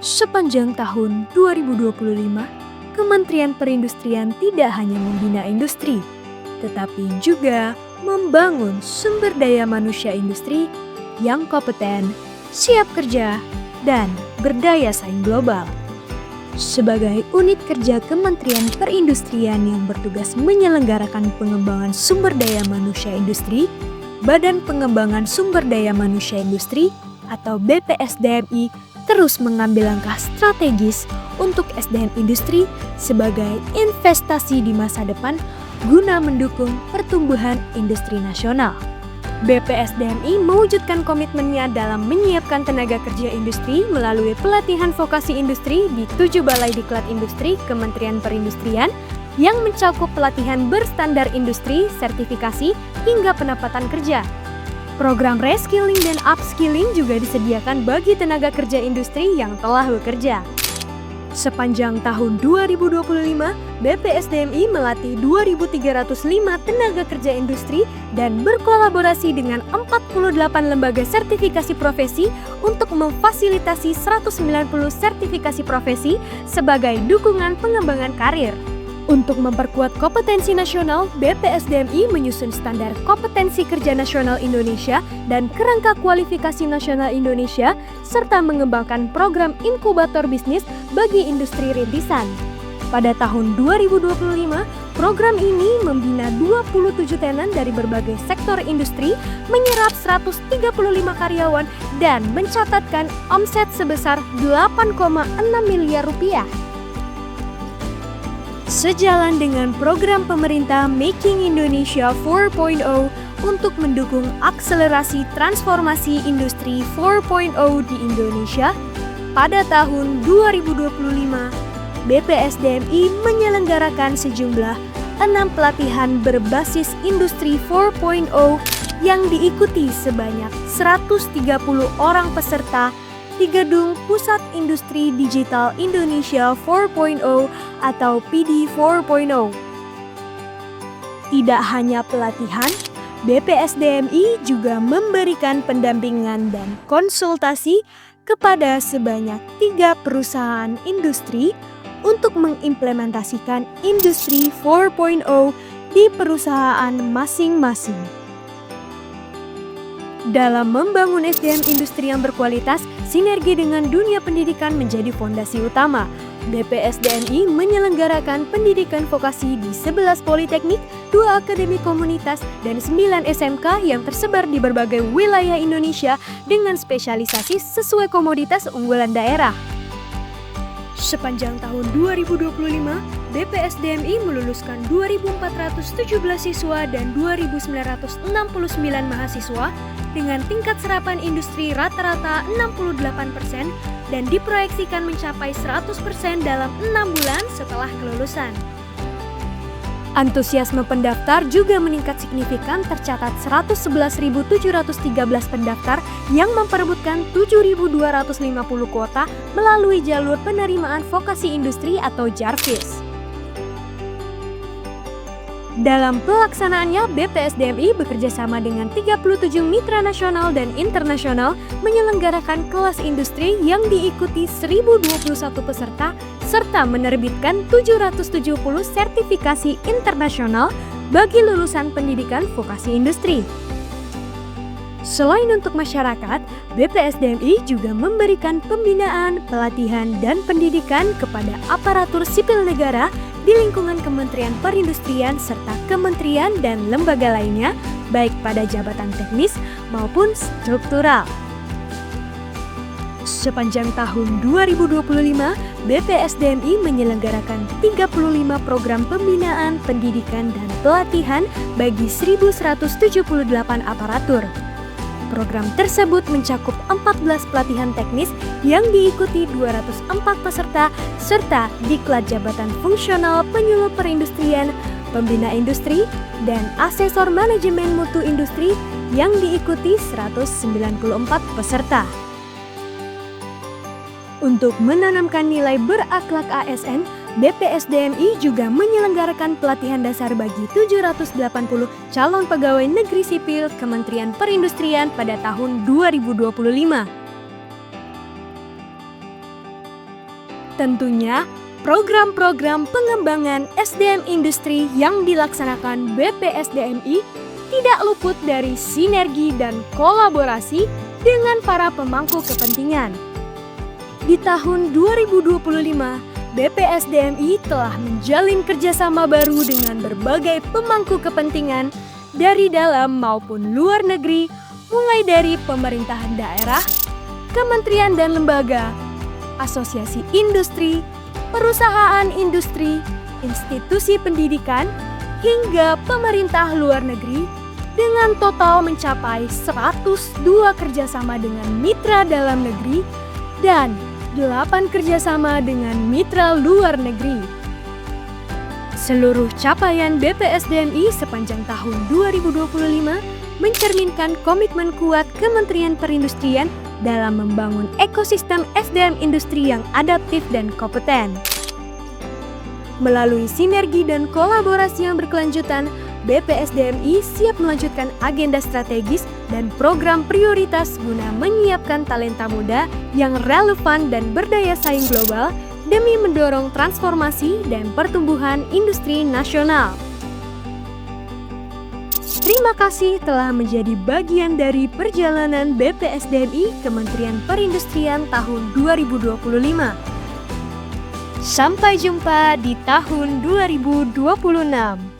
Sepanjang tahun 2025, Kementerian Perindustrian tidak hanya membina industri, tetapi juga membangun sumber daya manusia industri yang kompeten, siap kerja, dan berdaya saing global. Sebagai unit kerja Kementerian Perindustrian yang bertugas menyelenggarakan pengembangan sumber daya manusia industri, Badan Pengembangan Sumber Daya Manusia Industri atau BPSDMI terus mengambil langkah strategis untuk SDM industri sebagai investasi di masa depan guna mendukung pertumbuhan industri nasional. BPSDMI mewujudkan komitmennya dalam menyiapkan tenaga kerja industri melalui pelatihan vokasi industri di 7 balai diklat industri Kementerian Perindustrian yang mencakup pelatihan berstandar industri, sertifikasi, hingga penempatan kerja. Program reskilling dan upskilling juga disediakan bagi tenaga kerja industri yang telah bekerja. Sepanjang tahun 2025, BPSDMI melatih 2.305 tenaga kerja industri dan berkolaborasi dengan 48 lembaga sertifikasi profesi untuk memfasilitasi 190 sertifikasi profesi sebagai dukungan pengembangan karir. Untuk memperkuat kompetensi nasional, BPSDMI menyusun standar kompetensi kerja nasional Indonesia dan kerangka kualifikasi nasional Indonesia, serta mengembangkan program inkubator bisnis bagi industri rintisan. Pada tahun 2025, program ini membina 27 tenan dari berbagai sektor industri, menyerap 135 karyawan, dan mencatatkan omset sebesar 8,6 miliar rupiah. Sejalan dengan program pemerintah Making Indonesia 4.0 untuk mendukung akselerasi transformasi industri 4.0 di Indonesia, pada tahun 2025, BPSDMI menyelenggarakan sejumlah 6 pelatihan berbasis industri 4.0 yang diikuti sebanyak 130 orang peserta di Gedung Pusat Industri Digital Indonesia 4.0 atau PD 4.0. Tidak hanya pelatihan, BPSDMI juga memberikan pendampingan dan konsultasi kepada sebanyak 3 perusahaan industri untuk mengimplementasikan industri 4.0 di perusahaan masing-masing. Dalam membangun SDM industri yang berkualitas, sinergi dengan dunia pendidikan menjadi fondasi utama. BPSDMI menyelenggarakan pendidikan vokasi di 11 politeknik, 2 akademi komunitas, dan 9 SMK yang tersebar di berbagai wilayah Indonesia dengan spesialisasi sesuai komoditas unggulan daerah. Sepanjang tahun 2025, BPSDMI meluluskan 2.417 siswa dan 2.969 mahasiswa dengan tingkat serapan industri rata-rata 68% dan diproyeksikan mencapai 100% dalam 6 bulan setelah kelulusan. Antusiasme pendaftar juga meningkat signifikan, tercatat 111.713 pendaftar yang memperebutkan 7.250 kuota melalui jalur penerimaan vokasi industri atau JARVIS. Dalam pelaksanaannya, BPSDMI bekerjasama dengan 37 mitra nasional dan internasional menyelenggarakan kelas industri yang diikuti 1.021 peserta serta menerbitkan 770 sertifikasi internasional bagi lulusan pendidikan vokasi industri. Selain untuk masyarakat, BPSDMI juga memberikan pembinaan, pelatihan, dan pendidikan kepada aparatur sipil negara di lingkungan Kementerian Perindustrian serta kementerian dan lembaga lainnya, baik pada jabatan teknis maupun struktural. Sepanjang tahun 2025, BPSDMI menyelenggarakan 35 program pembinaan, pendidikan, dan pelatihan bagi 1.178 aparatur. Program tersebut mencakup 14 pelatihan teknis yang diikuti 204 peserta serta diklat jabatan fungsional penyuluh perindustrian, pembina industri, dan asesor manajemen mutu industri yang diikuti 194 peserta. Untuk menanamkan nilai berakhlak ASN, BPSDMI juga menyelenggarakan pelatihan dasar bagi 780 calon pegawai negeri sipil Kementerian Perindustrian pada tahun 2025. Tentunya, program-program pengembangan SDM industri yang dilaksanakan BPSDMI tidak luput dari sinergi dan kolaborasi dengan para pemangku kepentingan. Di tahun 2025, BPSDMI telah menjalin kerjasama baru dengan berbagai pemangku kepentingan dari dalam maupun luar negeri, mulai dari pemerintahan daerah, kementerian dan lembaga, asosiasi industri, perusahaan industri, institusi pendidikan, hingga pemerintah luar negeri dengan total mencapai 102 kerjasama dengan mitra dalam negeri dan 8 kerjasama dengan mitra luar negeri. Seluruh capaian BPSDMI sepanjang tahun 2025 mencerminkan komitmen kuat Kementerian Perindustrian dalam membangun ekosistem SDM industri yang adaptif dan kompeten. Melalui sinergi dan kolaborasi yang berkelanjutan, BPSDMI siap melanjutkan agenda strategis dan program prioritas guna menyiapkan talenta muda yang relevan dan berdaya saing global demi mendorong transformasi dan pertumbuhan industri nasional. Terima kasih telah menjadi bagian dari perjalanan BPSDMI Kementerian Perindustrian tahun 2025. Sampai jumpa di tahun 2026.